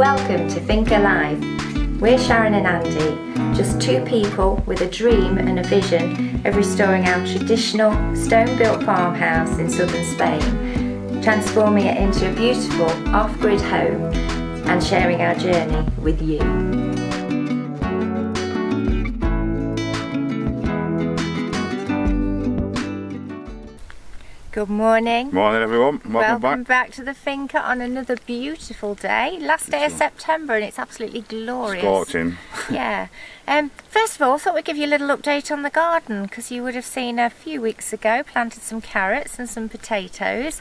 Welcome to Think Alive. We're Sharon and Andy, just two people with a dream and a vision of restoring our traditional stone-built farmhouse in southern Spain, transforming it into a beautiful off-grid home and sharing our journey with you. Good morning. Morning everyone, welcome back to the Finca on another beautiful day. Last day of September and it's absolutely glorious. Scorching. Yeah. First of all, I thought we'd give you a little update on the garden because you would have seen a few weeks ago planted some carrots and some potatoes.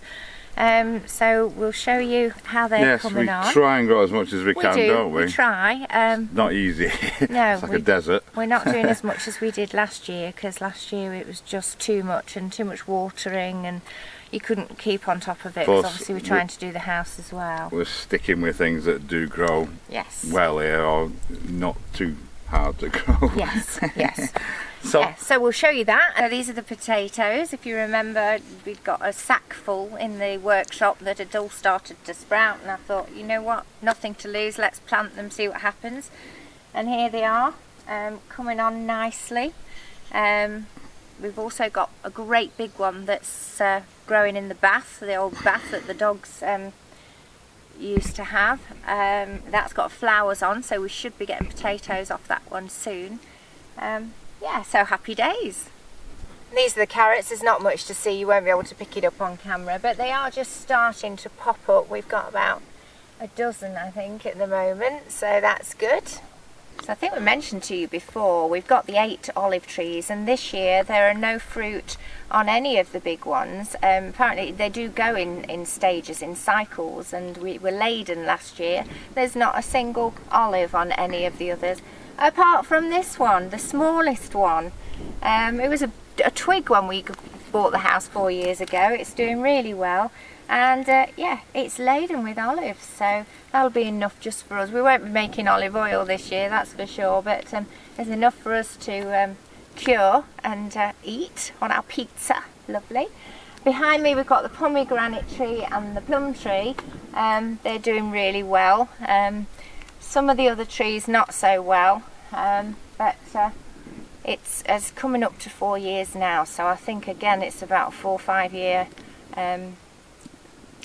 So we'll show you how they're coming on. Yes, we try and grow as much as we can, don't we? We try. Not easy. No, it's like a desert. We're not doing as much as we did last year because last year it was just too much and too much watering and you couldn't keep on top of it because obviously we're trying to do the house as well. We're sticking with things that do grow well here or not too hard to grow. Yes, yes. So we'll show you that. These are the potatoes. If you remember, we've got a sack full in the workshop that had all started to sprout and I thought, you know what, nothing to lose, let's plant them, see what happens. And here they are, coming on nicely. We've also got a great big one that's growing in the bath, the old bath that the dogs used to have. That's got flowers on, so we should be getting potatoes off that one soon. Yeah, so happy days. These are the carrots. There's not much to see, you won't be able to pick it up on camera, but they are just starting to pop up. We've got about a dozen, I think, at the moment, so that's good. So I think we mentioned to you before, we've got the 8 olive trees, and this year there are no fruit on any of the big ones. Apparently they do go in stages, in cycles, and we were laden last year. There's not a single olive on any of the others. Apart from this one, the smallest one. It was a twig when we bought the house 4 years ago. It's doing really well. And yeah, it's laden with olives, so that'll be enough just for us. We won't be making olive oil this year, that's for sure, but there's enough for us to cure and eat on our pizza. Lovely. Behind me we've got the pomegranate tree and the plum tree. They're doing really well. Some of the other trees not so well, but it's coming up to 4 years now, so I think again it's about a 4 or 5 year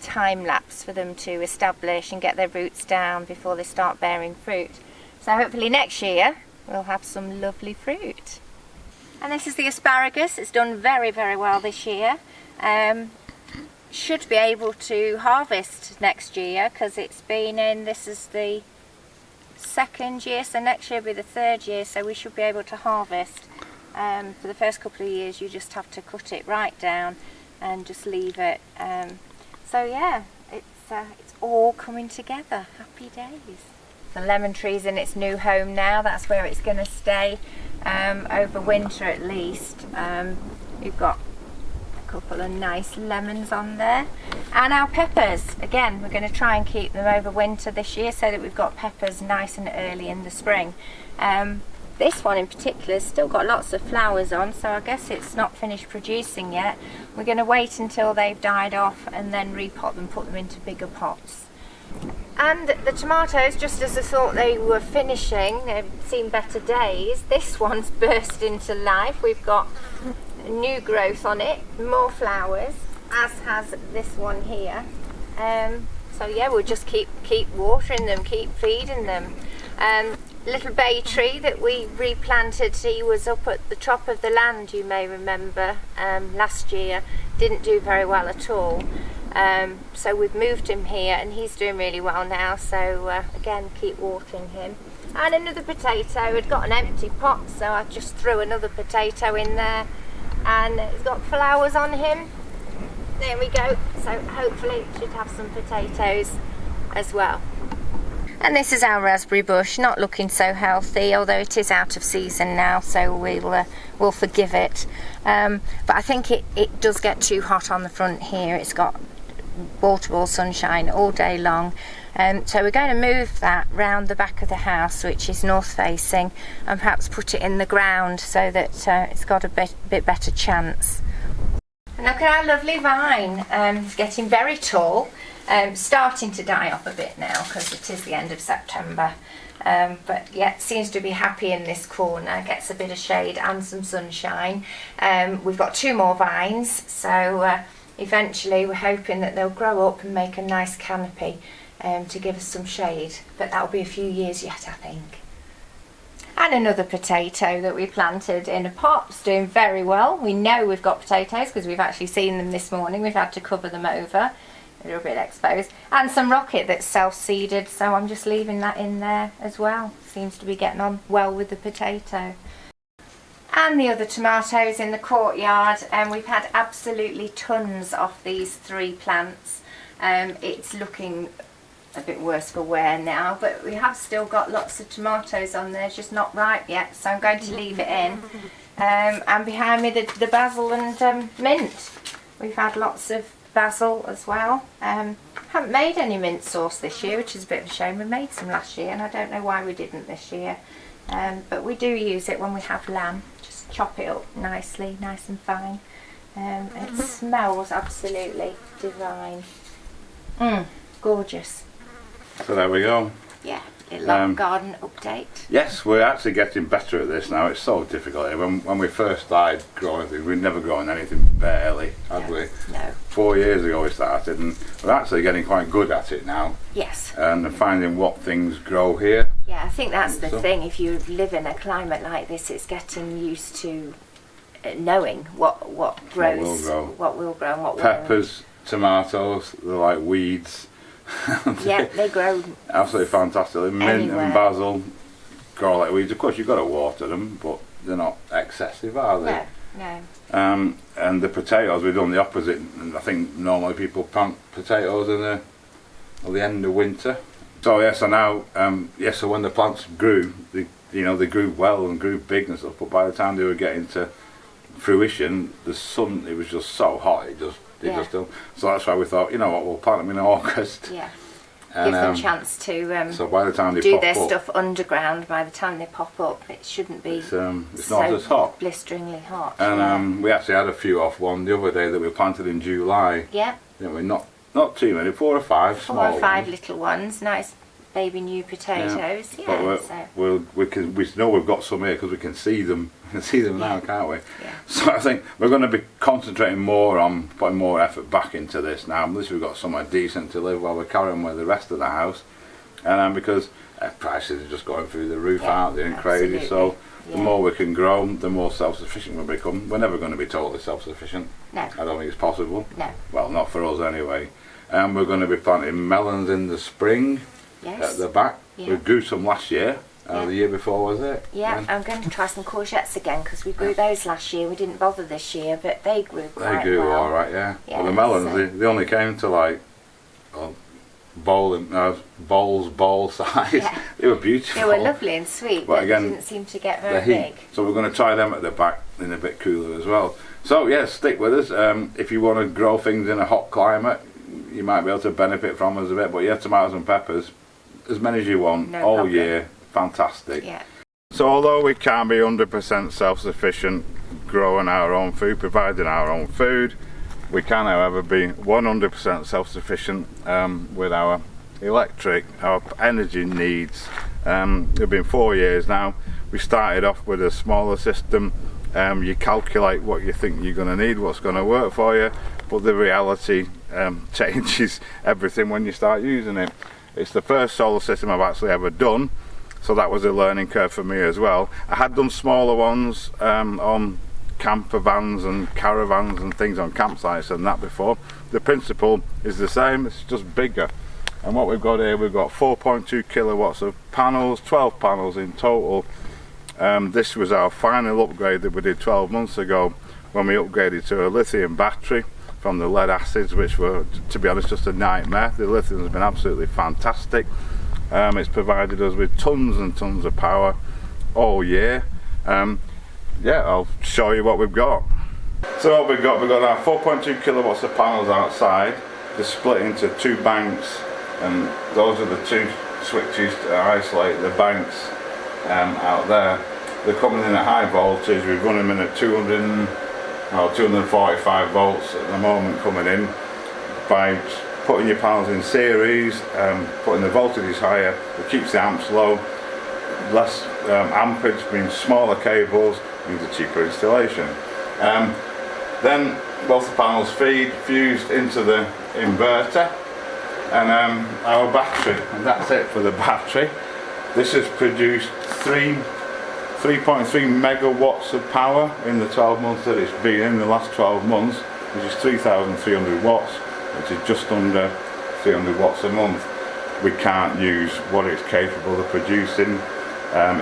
time lapse for them to establish and get their roots down before they start bearing fruit. So hopefully next year we'll have some lovely fruit. And this is the asparagus. It's done very, very well this year. Should be able to harvest next year because it's been in, this is the 2nd year, so next year will be the 3rd year, so we should be able to harvest. For the first couple of years you just have to cut it right down and just leave it. So yeah, it's all coming together. Happy days. The lemon tree's in its new home now. That's where it's going to stay over winter at least. We've got a couple of nice lemons on there. And our peppers, again, we're going to try and keep them over winter this year so that we've got peppers nice and early in the spring. This one in particular has still got lots of flowers on, so I guess it's not finished producing yet. We're going to wait until they've died off and then repot them, put them into bigger pots. And the tomatoes, just as I thought they were finishing, they've seen better days, this one's burst into life. We've got new growth on it, more flowers, as has this one here. So yeah, we'll just keep watering them, keep feeding them. Little bay tree that we replanted, he was up at the top of the land, you may remember, last year. Didn't do very well at all. So we've moved him here and he's doing really well now, so again, keep watering him. And another potato, we'd got an empty pot, so I just threw another potato in there and it's got flowers on him. There we go, so hopefully it should have some potatoes as well. And this is our raspberry bush, not looking so healthy, although it is out of season now, so we'll forgive it. But I think it does get too hot on the front here. It's got wall-to-wall sunshine all day long. So we're going to move that round the back of the house, which is north facing, and perhaps put it in the ground so that it's got a bit better chance. And look at our lovely vine. It's getting very tall. Starting to die off a bit now because it is the end of September. But yeah, it seems to be happy in this corner, gets a bit of shade and some sunshine. We've got 2 more vines, so eventually we're hoping that they'll grow up and make a nice canopy to give us some shade, but that'll be a few years yet, I think. And another potato that we planted in a pot, it's doing very well. We know we've got potatoes because we've actually seen them this morning. We've had to cover them over, a little bit exposed. And some rocket that's self-seeded, so I'm just leaving that in there as well. Seems to be getting on well with the potato. And the other tomatoes in the courtyard, and we've had absolutely tons of these 3 plants. It's looking a bit worse for wear now, but we have still got lots of tomatoes on there, just not ripe yet, so I'm going to leave it in. And behind me the basil and mint. We've had lots of basil as well. Haven't made any mint sauce this year, which is a bit of a shame. We made some last year and I don't know why we didn't this year, but we do use it when we have lamb. Just chop it up nicely, nice and fine. It smells absolutely divine. Gorgeous. So there we go. Yeah, little garden update. Yes, we're actually getting better at this now. It's so difficult. When we first started growing things, we'd never grown anything barely, had we? No. 4 years ago we started, and we're actually getting quite good at it now. Yes. And finding what things grow here. Yeah, I think that's the thing. If you live in a climate like this, it's getting used to knowing what grows, what will grow and what won't. Peppers, tomatoes, they're like weeds. Yeah, they grow absolutely fantastic. Mint anywhere. And basil grow like weeds. Of course you've got to water them, but they're not excessive, are they? No. And the potatoes, we've done the opposite. And I think normally people plant potatoes at the end of winter. So yeah, so now so when the plants grew, they grew well and grew big and stuff, but by the time they were getting to fruition, the sun, it was just so hot, it just so that's why we thought, you know what, we'll plant them in August. Yeah. And, give them a chance to so by the time they do pop their up, stuff underground. By the time they pop up, it shouldn't be it's so not as hot. blisteringly hot. And we actually had a few off one the other day that we planted in July. Yeah. Didn't we? Not too many, 4 or 5 small ones. 4 or 5 little ones, nice baby new potatoes. Yeah. But we know we've got some here because we can see them. We can see them now, can't we? Yeah. So I think we're going to be concentrating more on putting more effort back into this now. At least we've got somewhere decent to live while we're carrying with the rest of the house. And because prices are just going through the roof, aren't they? And crazy. So the more we can grow, the more self-sufficient we become. We're never going to be totally self-sufficient. No. I don't think it's possible. No. Well, not for us anyway. And we're going to be planting melons in the spring. Yes. At the back. Yeah. We grew some last year. The year before, was it? Yeah, I'm going to try some courgettes again because we grew those last year. We didn't bother this year, but they grew quite well. They grew all right, yeah. Well, the melons, they only came to like bowl size. Yeah. They were beautiful. They were lovely and sweet, but again, they didn't seem to get very big. So we're going to try them at the back in a bit cooler as well. So yeah, stick with us. If you want to grow things in a hot climate, you might be able to benefit from us a bit. But yeah, tomatoes and peppers, as many as you want, all year. Fantastic. Yeah. So although we can't be 100% self-sufficient growing our own food, providing our own food, we can however be 100% self-sufficient with our electric, our energy needs. It's been 4 years now. We started off with a smaller system. You calculate what you think you're going to need, what's going to work for you, but the reality changes everything when you start using it. It's the first solar system I've actually ever done, so that was a learning curve for me as well. I had done smaller ones on camper vans and caravans and things on campsites and that before. The principle is the same, it's just bigger. And what we've got here, we've got 4.2 kilowatts of panels, 12 panels in total. This was our final upgrade that we did 12 months ago when we upgraded to a lithium battery from the lead acids, which were, to be honest, just a nightmare. The lithium has been absolutely fantastic. It's provided us with tons and tons of power all year. Yeah, I'll show you what we've got. So what we've got our 4.2 kilowatts of panels outside. They're split into 2 banks, and those are the 2 switches to isolate the banks out there. They're coming in at high voltage. We're running them in at 245 volts at the moment coming in. By putting your panels in series, putting the voltages higher, it keeps the amps low. Less amperage means smaller cables, means a cheaper installation. Then both the panels feed fused into the inverter, and our battery, and that's it for the battery. This has produced 3.3 megawatts of power in the 12 months that it's been in, the last 12 months, which is 3,300 watts, which is just under 300 watts a month. We can't use what it's capable of producing.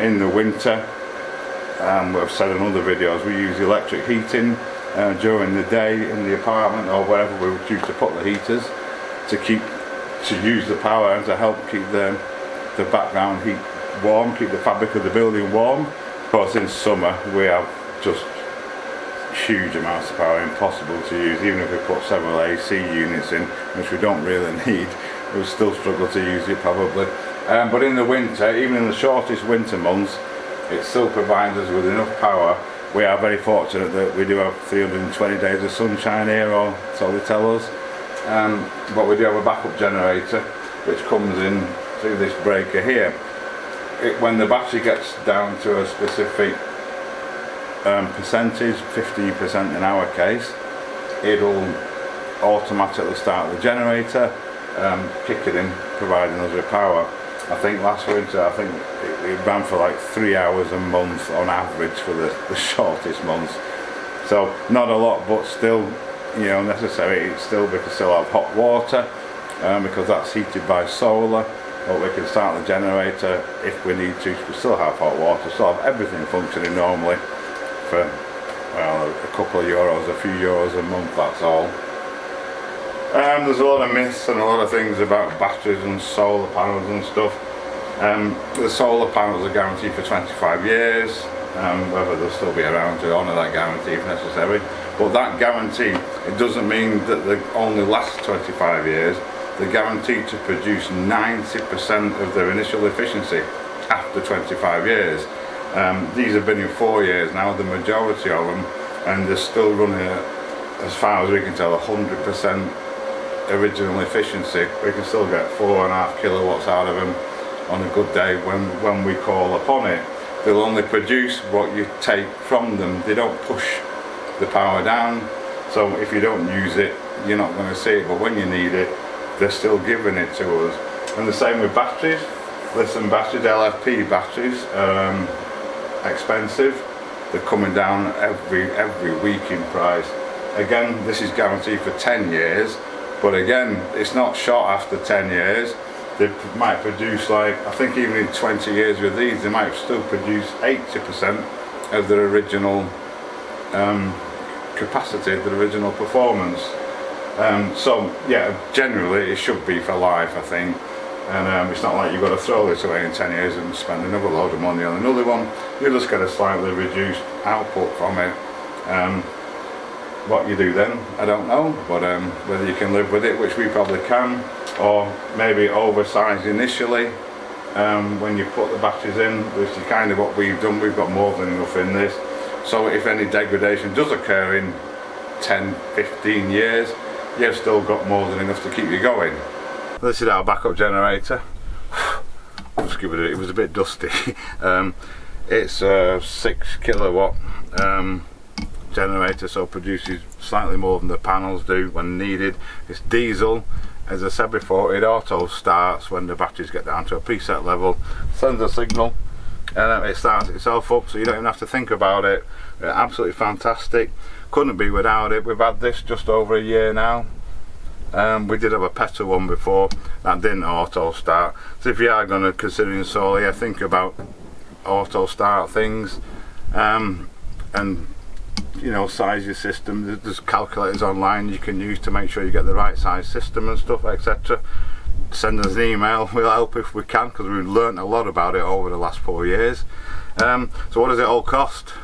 In the winter, I've said in other videos, we use electric heating during the day in the apartment or wherever we choose to put the heaters to use the power and to help keep the background heat warm, keep the fabric of the building warm. Of course, in summer we have just huge amounts of power, impossible to use. Even if we put several AC units in, which we don't really need, we'll still struggle to use it probably. But in the winter, even in the shortest winter months, it still provides us with enough power. We are very fortunate that we do have 320 days of sunshine here, or so they tell us. But we do have a backup generator which comes in through this breaker here. When the battery gets down to a specific percentage, 50% in our case, it'll automatically start the generator, kick it in, providing us with power. I think last winter, it ran for like 3 hours a month on average for the shortest months. So not a lot, but still, you know, necessary. We can still have hot water because that's heated by solar. But we can start the generator if we need to. We still have hot water, still have everything functioning normally for, well, a couple of euros, a few euros a month, that's all. There's a lot of myths and a lot of things about batteries and solar panels and stuff. The solar panels are guaranteed for 25 years, whether they'll still be around to honour that guarantee if necessary. But that guarantee, it doesn't mean that they only last 25 years. They're guaranteed to produce 90% of their initial efficiency after 25 years. These have been in 4 years now, the majority of them, and they're still running at, as far as we can tell, 100% original efficiency. We can still get 4.5 kilowatts out of them on a good day when we call upon it. They'll only produce what you take from them. They don't push the power down, so if you don't use it, you're not going to see it, but when you need it, they're still giving it to us. And the same with batteries. Lithium batteries, LFP batteries, expensive. They're coming down every week in price. Again, this is guaranteed for 10 years, but again, it's not shot after 10 years. They might produce, like, I think even in 20 years with these, they might still produce 80% of their original capacity, their original performance. So yeah, generally it should be for life, I think. And it's not like you've got to throw this away in 10 years and spend another load of money on another one. You just get a slightly reduced output from it. What you do then, I don't know, but whether you can live with it, which we probably can, or maybe oversized initially when you put the batteries in, which is kind of what we've done. We've got more than enough in this, so if any degradation does occur in 10, 15 years, you've still got more than enough to keep you going. This is our backup generator. I'll just give it was a bit dusty. It's a 6 kilowatt generator, so produces slightly more than the panels do when needed. It's diesel. As I said before, it auto starts when the batteries get down to a preset level, sends a signal, and it starts itself up, so you don't even have to think about it. Absolutely fantastic. Couldn't be without it. We've had this just over a year now. We did have a petrol one before that didn't auto start, so if you are going to consider solar, yeah, think about auto start things, and you know, size your system. There's calculators online you can use to make sure you get the right size system and stuff, etc. Send us an email, we'll help if we can, because we've learnt a lot about it over the last 4 years. So what does it all cost?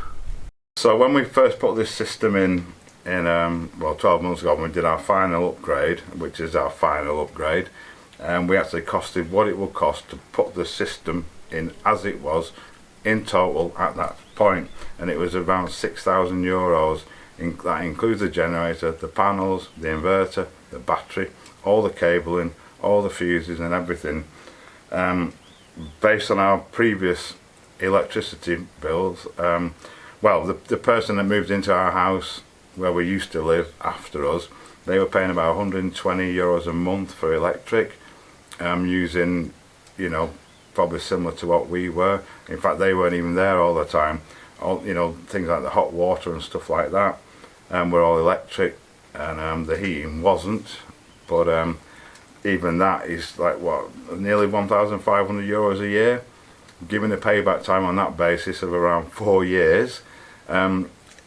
So when we first put this system in well, 12 months ago, when we did our final upgrade, which is our final upgrade, we actually costed what it would cost to put the system in as it was in total at that point, and it was around 6,000 euros That includes the generator, the panels, the inverter, the battery, all the cabling, all the fuses and everything. Based on our previous electricity bills, well, the person that moved into our house where we used to live after us, they were paying about €120 a month for electric, using, you know, probably similar to what we were. In fact, they weren't even there all the time. All, you know, things like the hot water and stuff like that were all electric, and the heating wasn't. But even that is like, what, nearly €1,500 a year, given a payback time on that basis of around 4 years.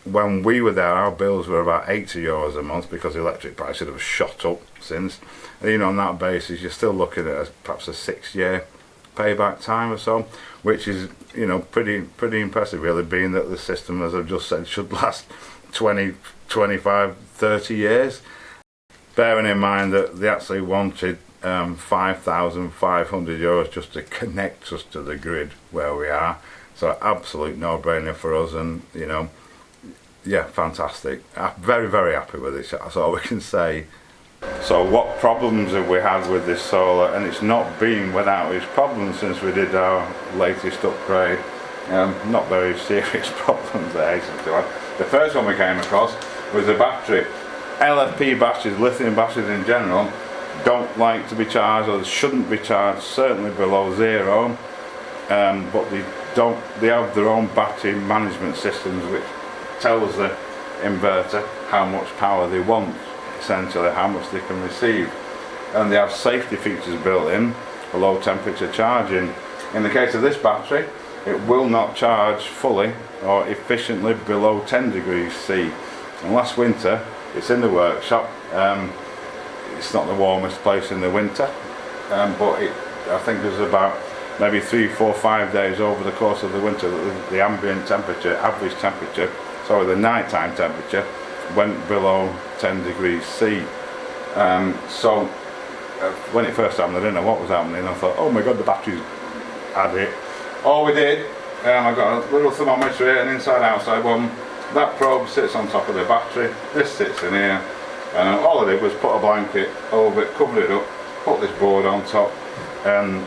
When we were there, our bills were about €80 a month, because the electric prices have shot up since. And even on that basis, you're still looking at perhaps a 6-year payback time or so, which is, you know, pretty impressive, really, being that the system, as I've just said, should last 20, 25, 30 years. Bearing in mind that they actually wanted €5,500 just to connect us to the grid where we are. So absolute no-brainer for us, and, you know, yeah, fantastic. I'm very, very happy with it, that's all we can say. So what problems have we had with this solar? And it's not been without its problems since we did our latest upgrade. Not very serious problems there, the first one we came across was the battery. LFP batteries, lithium batteries in general, don't like to be charged, or shouldn't be charged, certainly below 0. But they have their own battery management systems, which tells the inverter how much power they want, essentially how much they can receive. And they have safety features built in for low temperature charging. In the case of this battery, it will not charge fully or efficiently below 10 degrees C. And last winter, it's in the workshop. It's not the warmest place in the winter, but I think there's about maybe 3, 4, 5 days over the course of the winter that the ambient temperature, average temperature, sorry, the nighttime temperature went below 10 degrees C. So when it first happened, I didn't know what was happening. I thought, oh my god, the battery's had it. All we did, I got a little thermometer here, an inside-outside one. That probe sits on top of the battery, this sits in here, and all I did was put a blanket over it, cover it up, put this board on top, and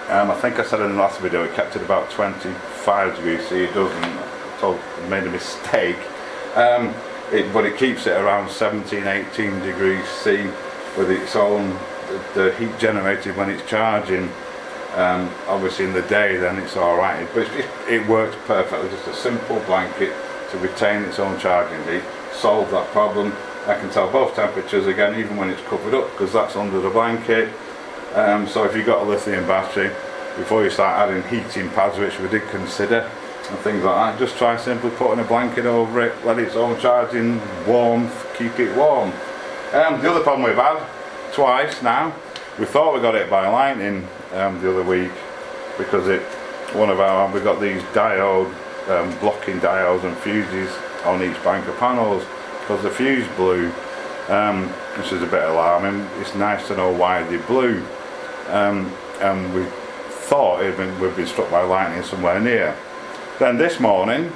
I think I said in the last video it kept it about 25 degrees C. It doesn't, I made a mistake, but it keeps it around 17, 18 degrees C with its own, the heat generated when it's charging. Obviously in the day then it's alright, but it works perfectly. Just a simple blanket to retain its own charging heat, solve that problem. I can tell both temperatures again, even when it's covered up, because that's under the blanket. So if you've got a lithium battery, before you start adding heating pads, which we did consider, and things like that, just try simply putting a blanket over it, let its own charging warmth, keep it warm. The other problem we've had twice now, we thought we got it by lightning the other week, because we got these diode, blocking diodes and fuses on each bank of panels, because the fuse blew, which is a bit alarming. It's nice to know why they blew, and we thought we'd been struck by lightning somewhere near. Then this morning,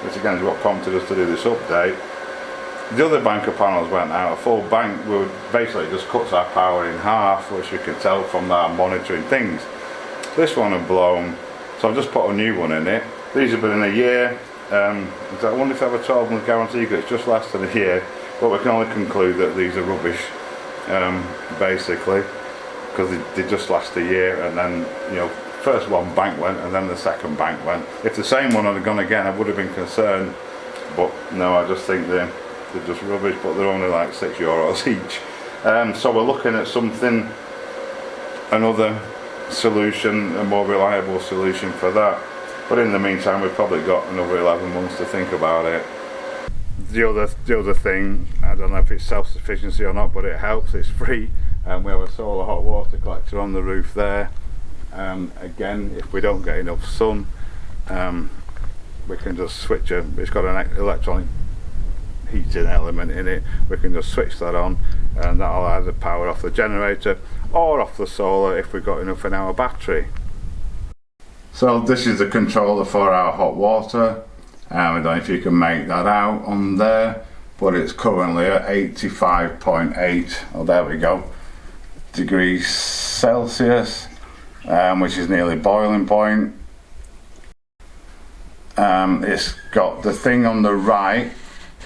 which again is what prompted us to do this update, the other bank of panels went out. A full bank basically just cuts our power in half, which you can tell from our monitoring things. This one had blown, so I've just put a new one in it. These have been in a year. I wonder if they have a 12-month guarantee, because it's just less than a year, but we can only conclude that these are rubbish, basically, because they just last a year. And then, you know, first one bank went and then the second bank went. If the same one had gone again, I would have been concerned, but no, I just think they're just rubbish, but they're only like €6 each. So we're looking at another solution, a more reliable solution for that. But in the meantime, we've probably got another 11 months to think about it. The other thing, I don't know if it's self-sufficiency or not, but it helps, it's free. We have a solar hot water collector on the roof there. Again, if we don't get enough sun, we can just switch it. It's got an electronic heating element in it. We can just switch that on, and that'll either power off the generator or off the solar if we've got enough in our battery. So this is the controller for our hot water. I don't know if you can make that out on there, but it's currently at 85.8, oh there we go, degrees Celsius, which is nearly boiling point. It's got the thing on the right,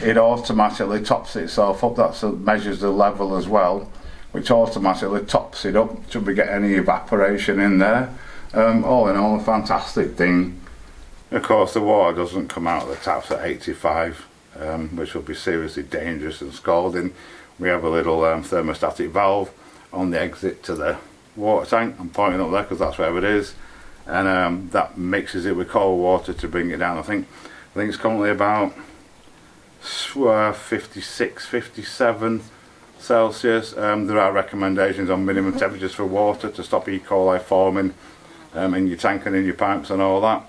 it automatically tops itself up, that measures the level as well, which automatically tops it up, should we get any evaporation in there. All in all, a fantastic thing. Of course the water doesn't come out of the taps at 85, which will be seriously dangerous and scalding. We have a little thermostatic valve on the exit to the water tank. I'm pointing up there because that's where it is, and that mixes it with cold water to bring it down. I think it's currently about 56, 57 Celsius. There are recommendations on minimum temperatures for water to stop E. coli forming in your tank and in your pipes and all that.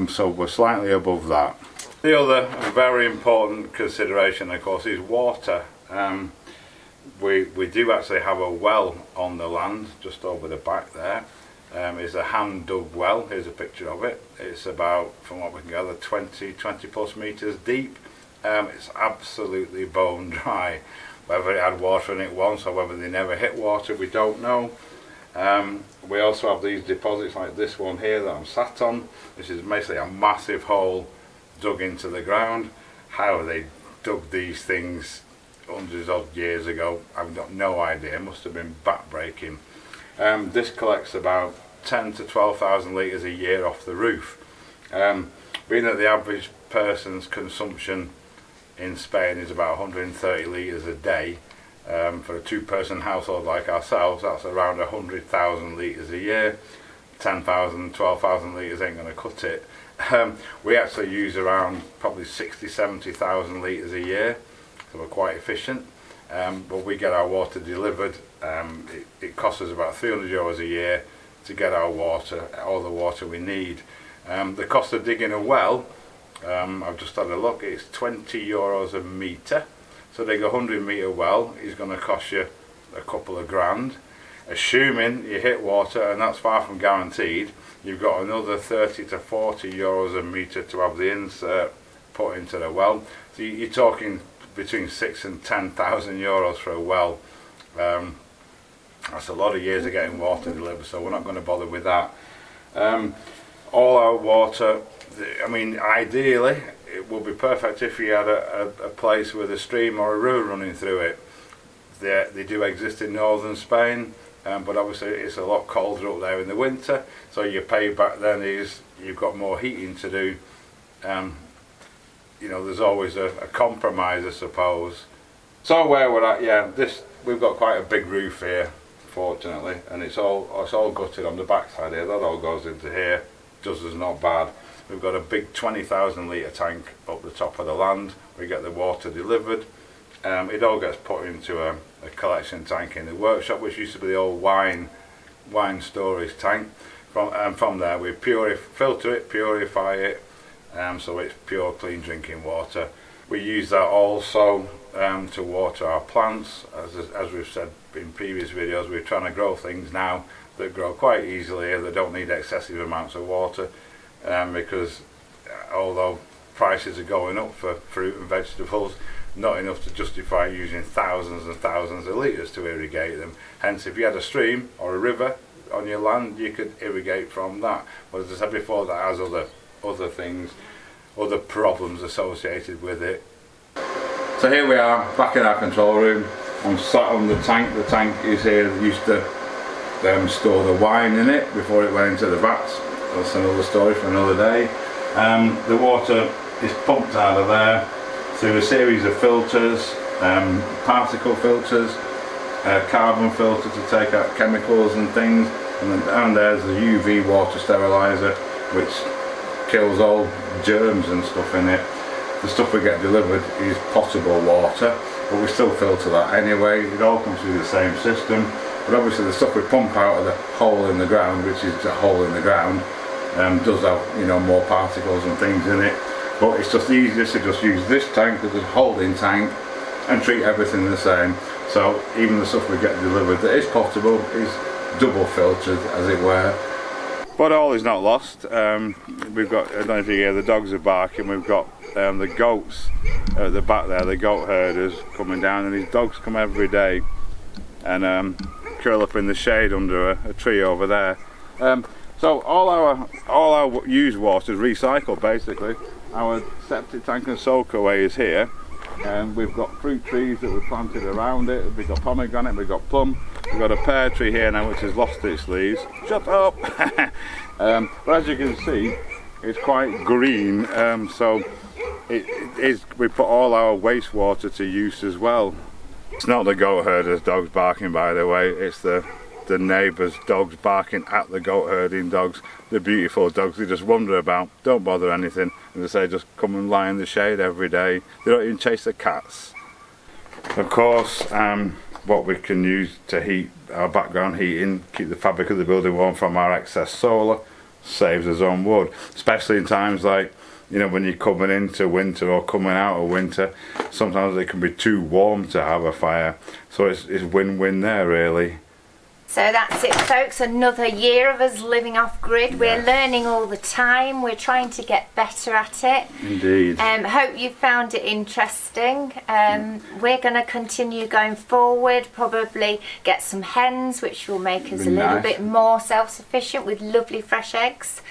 So we're slightly above that. The other very important consideration, of course, is water. We do actually have a well on the land just over the back there. It's a hand dug well. Here's a picture of it. It's about, from what we can gather, 20 plus meters deep. It's absolutely bone dry. Whether it had water in it once or whether they never hit water, we don't know. We also have these deposits like this one here that I'm sat on. This is basically a massive hole dug into the ground. How they dug these things hundreds of years ago, I've got no idea. It must have been back-breaking. This collects about 10 to 12,000 litres a year off the roof. Being that the average person's consumption in Spain is about 130 litres a day, for a two-person household like ourselves, that's around 100,000 litres a year. 10,000, 12,000 litres ain't going to cut it. We actually use around probably 60, 70,000 litres a year, so we're quite efficient. But we get our water delivered. It costs us about €300 a year to get our water, all the water we need. The cost of digging a well, I've just had a look, it's €20 a metre. So dig a 100-metre well is going to cost you a couple of grand. Assuming you hit water, and that's far from guaranteed, you've got another 30 to 40 euros a metre to have the insert put into the well. So you're talking between 6,000 and 10,000 euros for a well. That's a lot of years of getting water delivered, so we're not going to bother with that. All our water, I mean, ideally it would be perfect if you had a place with a stream or a river running through it. They do exist in northern Spain, but obviously it's a lot colder up there in the winter, so your payback then is you've got more heating to do. You know, there's always a compromise, I suppose. So where we're at, yeah, we've got quite a big roof here, fortunately, and it's all gutted on the back side here. That all goes into here. Does us not bad. We've got a big 20,000 litre tank up the top of the land. We get the water delivered. It all gets put into a collection tank in the workshop, which used to be the old wine storage tank. From there we filter it, purify it, so it's pure clean drinking water. We use that also to water our plants. As we've said in previous videos, we're trying to grow things now that grow quite easily, that don't need excessive amounts of water, because although prices are going up for fruit and vegetables, not enough to justify using thousands and thousands of litres to irrigate them. Hence, if you had a stream or a river on your land, you could irrigate from that. But as I said before, that has other things, other problems associated with it. So here we are, back in our control room. I'm sat on the tank. The tank is here, used to store the wine in it before it went into the vats. That's another story for another day. The water is pumped out of there through a series of filters, particle filters, carbon filter to take out chemicals and things, and then down there's the UV water sterilizer, which kills all germs and stuff in it. The stuff we get delivered is potable water, but we still filter that anyway. It all comes through the same system, but obviously the stuff we pump out of the hole in the ground, which is the hole in the ground, does have, you know, more particles and things in it. But it's just easiest to just use this tank as a holding tank and treat everything the same. So even the stuff we get delivered that is potable is double filtered, as it were. But all is not lost. We've got, I don't know if you hear, the dogs are barking. We've got the goats at the back there, the goat herders coming down, and these dogs come every day and curl up in the shade under a tree over there. So all our used water is recycled basically. Our septic tank and soakaway is here, and we've got fruit trees that we've planted around it. We've got pomegranate, we've got plum, we've got a pear tree here now which has lost its leaves. Shut up! But as you can see, it's quite green, so we put all our wastewater to use as well. It's not the goat herders' dogs barking, by the way, it's the neighbours' dogs barking at the goat herding dogs. The beautiful dogs, they just wander about, don't bother anything, and they say just come and lie in the shade every day. They don't even chase the cats. Of course, what we can use to heat our background heating, keep the fabric of the building warm from our excess solar, saves us on wood, especially in times like, you know, when you're coming into winter or coming out of winter. Sometimes it can be too warm to have a fire, so it's win-win there really. So that's it, folks, another year of us living off grid. We're learning all the time, we're trying to get better at it. Indeed. Hope you found it interesting. We're going to continue going forward, probably get some hens, which will make us a little bit more self-sufficient with lovely fresh eggs.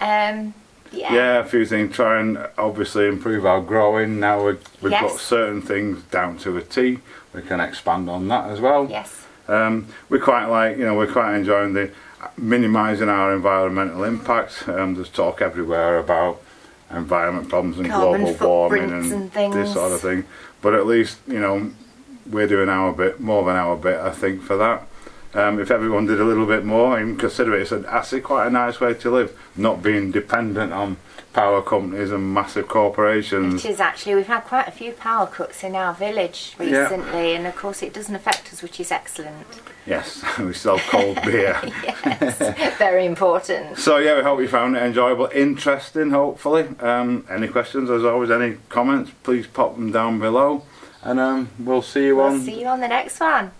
Yeah, a few things. Try and obviously improve our growing. Now we've got certain things down to a T. We can expand on that as well. Yes. We quite like, you know, we're quite enjoying the minimising our environmental impacts. There's talk everywhere about environment problems and carbon global warming and this sort of thing. But at least, you know, we're doing our bit, more than our bit, I think, for that. If everyone did a little bit more and consider it, it's actually quite a nice way to live, not being dependent on power companies and massive corporations. It is actually. We've had quite a few power cuts in our village recently, and of course it doesn't affect us, which is excellent. Yes, we sell cold beer. Yes, very important. So yeah, we hope you found it enjoyable, interesting, hopefully. Any questions, as always, any comments, please pop them down below, and we'll see you on the next one.